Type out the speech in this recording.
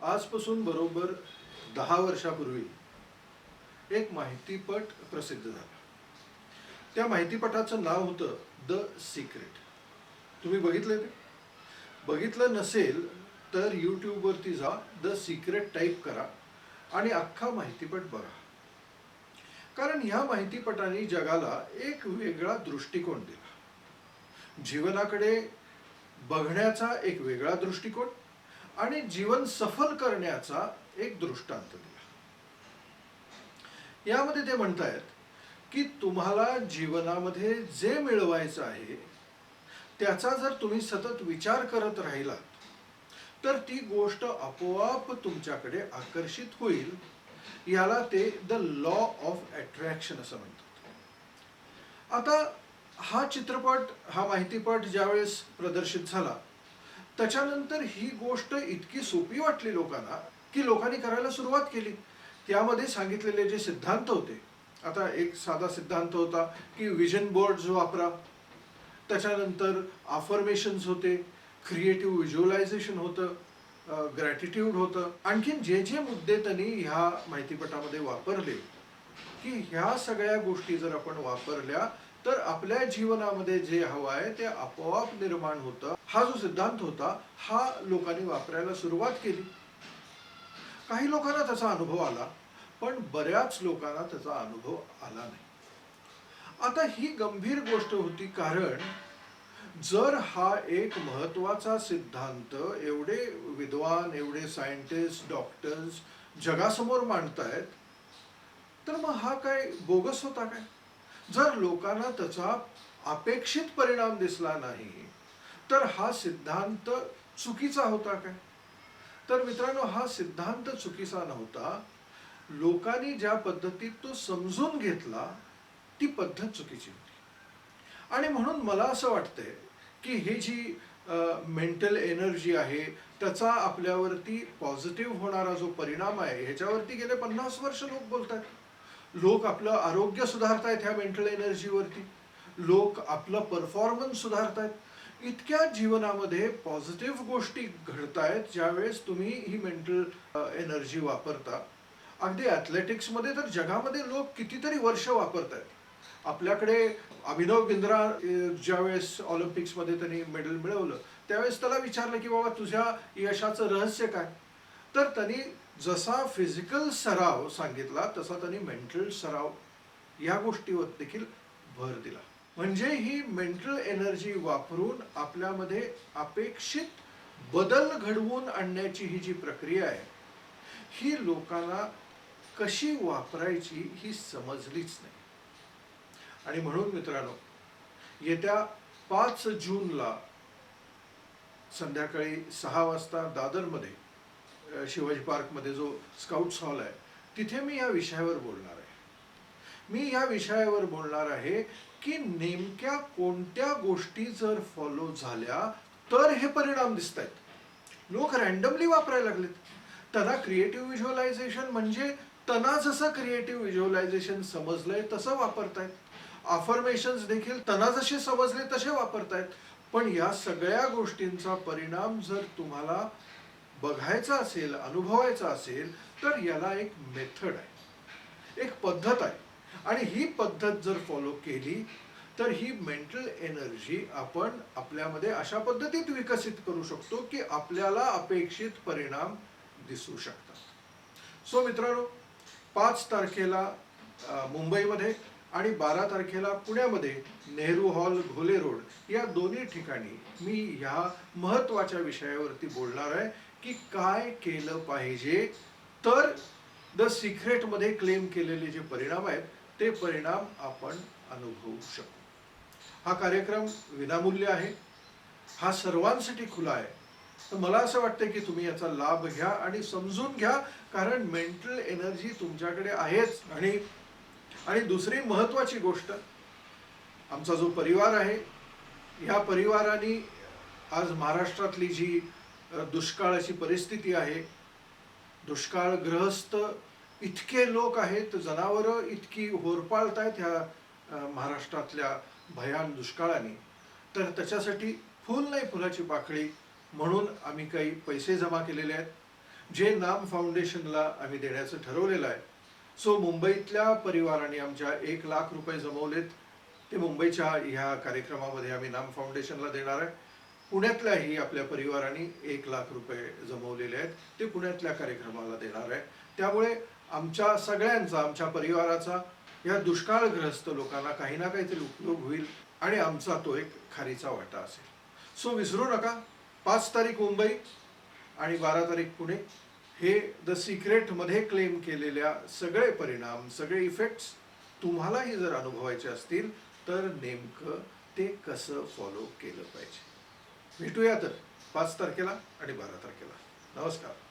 आजपासून बरोबर 10 वर्षापूर्वी एक माहितीपट प्रसिद्ध झाला. त्या माहितीपटाचं नाव होतं द सिक्रेट. तुम्ही बघितलं ते? बघितलं नसेल तर यूट्यूबवरती जा, द सिक्रेट टाईप करा आणि अख्खा माहितीपट बघा. कारण ह्या माहितीपटाने जगाला एक वेगळा दृष्टिकोन दिला. जीवनाकडे बघण्याचा एक वेगळा दृष्टिकोन आणि जीवन सफल करण्याचा एक दृष्टांत दिला. यामध्ये ते म्हणतायत की तुम्हाला जीवनामध्ये जे मिळवायचं आहे त्याचा जर तुम्ही सतत विचार करत राहिलात तर ती गोष्ट आपोआप तुमच्याकडे आकर्षित होईल. याला ते द लॉ ऑफ अट्रॅक्शन असं म्हणतात. आता हा चित्रपट, हा माहितीपट ज्यावेळेस प्रदर्शित झाला त्याच्यानंतर ही गोष्ट इतकी सोपी वाटली लोकांना की लोकांनी करायला सुरुवात केली. त्यामध्ये सांगितलेले जे सिद्धांत होते, आता एक साधा सिद्धांत होता की विजन बोर्ड्स वापरा, त्याच्यानंतर अफर्मेशन्स होते, क्रिएटिव्ह व्हिज्युअलायझेशन होतं, ग्रॅटिट्यूड होतं. आणखीन जे जे मुद्दे त्यांनी ह्या माहितीपटामध्ये वापरले की ह्या सगळ्या गोष्टी जर आपण वापरल्या तर आपल्या जीवनामध्ये जे हवं आहे ते आपोआप निर्माण होतं. हा जो सिद्धांत होता हा लोकांनी वापरायला सुरुवात केली. काही लोकांना त्याचा अनुभव आला, पण बऱ्याच लोकांना त्याचा अनुभव आला नाही. आता ही गंभीर गोष्ट होती, कारण जर हा एक महत्वाचा सिद्धांत एवढे विद्वान, एवढे सायंटिस्ट, डॉक्टर्स जगासमोर मांडतायत, तर मग हा काय बोगस होता काय? जर लोकांना त्याचा अपेक्षित परिणाम दिसला नाही तर हा सिद्धांत चुकीचा होता काय? तर मित्रांनो, हा सिद्धांत चुकीचा नव्हता. लोकांनी ज्या पद्धतीत तो समजून घेतला ती पद्धत चुकीची होती. आणि म्हणून मला असं वाटतंय की ही जी मेंटल एनर्जी आहे त्याचा आपल्यावरती पॉझिटिव्ह होणारा जो परिणाम आहे ह्याच्यावरती गेले 50 वर्ष लोक बोलतात. लोक आपलं आरोग्य सुधारतायत ह्या मेंटल एनर्जीवरती, लोक आपलं परफॉर्मन्स सुधारतायत. इतक्या जीवनामध्ये पॉझिटिव्ह गोष्टी घडतायत ज्यावेळेस तुम्ही ही मेंटल एनर्जी वापरता. अगदी ॲथलेटिक्समध्ये तर जगामध्ये लोक कितीतरी वर्ष वापरतायत. आपल्याकडे अभिनव बिंद्रा ज्यावेळेस ऑलिम्पिक्समध्ये त्यांनी मेडल मिळवलं त्यावेळेस त्याला विचारलं की बाबा तुझ्या यशाचं रहस्य काय? तर त्यांनी जसा फिजिकल सराव सांगितला तसा त्यांनी मेंटल सराव या गोष्टीवर देखील भर दिला. म्हणजे ही मेंटल एनर्जी वापरून आपल्यामध्ये अपेक्षित बदल घडवून आणण्याची ही जी प्रक्रिया आहे ही लोकांना कशी वापरायची ही समजलीच नाही. आणि म्हणून मित्रांनो, येत्या 5 जूनला संध्याकाळी 6 वाजता दादरमध्ये शिवाजी पार्कमध्ये जो स्काउट्स हॉल आहे तिथे मी या विषयावर बोलणार आहे. मी या विषयावर बोलणार आहे की नेमक्या कोणत्या गोष्टी जर फॉलो झाल्या तर हे परिणाम दिसत आहेत. लोक रँडमली वापरायला लागलेत. त्यांना क्रिएटिव्ह व्हिज्युअलायझेशन म्हणजे त्यांना जसं क्रिएटिव्ह व्हिज्युअलायझेशन समजलंय तसं वापरतायत. अफर्मेशन्स देखील त्यांना जसे समजले तसे वापरतायत. पण या सगळ्या गोष्टींचा परिणाम जर तुम्हाला बघायचा असेल, अनुभवायचा असेल तर याला एक मेथड आहे, एक पद्धत आहे. आणि ही पद्धत जर फॉलो केली तर ही मेंटल एनर्जी आपण आपल्यामध्ये अशा पद्धतीत विकसित करू शकतो की आपल्याला अपेक्षित परिणाम दिसू शकतात. सो मित्रांनो, 5 तारखेला मुंबईमध्ये आणि 12 तारखेला पुण्यामध्ये नेहरू हॉल, घोले रोड या दोन्ही ठिकाणी मी ह्या महत्त्वाच्या विषयावरती बोलणार आहे की काय केलं पाहिजे तर द सिक्रेटमध्ये क्लेम केलेले जे परिणाम आहेत ते परिणाम आपण अनुभवू शकू. हा कार्यक्रम विनामूल्य आहे, हा सर्वांसाठी खुला आहे. तर मला असं वाटतं की तुम्ही याचा लाभ घ्या आणि समजून घ्या, कारण मेंटल एनर्जी तुमच्याकडे आहेच. आणि दुसरी महत्त्वाची गोष्ट, आमचा जो परिवार आहे ह्या परिवाराने आज महाराष्ट्रातली जी दुष्काळाची परिस्थिती आहे, दुष्काळग्रस्त इतके लोक आहेत, जनावरं इतकी होरपाळतायत ह्या महाराष्ट्रातल्या भयान दुष्काळाने, तर त्याच्यासाठी फुल नाही फुलाची पाकळी म्हणून आम्ही काही पैसे जमा केलेले आहेत. जे नाम फाउंडेशनला आम्ही देण्याचं ठरवलेलं आहे. सो मुंबईतल्या परिवाराने आमच्या 1,00,000 रुपये जमवलेत. ते मुंबईच्या ह्या कार्यक्रमामध्ये आम्ही नाम फाउंडेशनला देणार आहे. पुण्यातल्याही आपल्या परिवाराने 1,00,000 रुपये जमवलेले आहेत, ते पुण्यातल्या कार्यक्रमाला देणार आहे. त्यामुळे आमच्या सगळ्यांचा, आमच्या परिवाराचा, या दुष्काळग्रस्त लोकांना काही ना काहीतरी उपयोग होईल आणि आमचा तो एक खारीचा वाटा असेल. सो विसरू नका, 5 तारीख मुंबई आणि 12 तारीख पुणे. हे द सिक्रेटमध्ये क्लेम केलेल्या सगळे परिणाम, सगळे इफेक्ट्स तुम्हालाही जर अनुभवायचे असतील तर नेमकं ते कसं फॉलो केलं पाहिजे. भेटूया तर 5 तारखेला आणि 12 तारखेला. नमस्कार.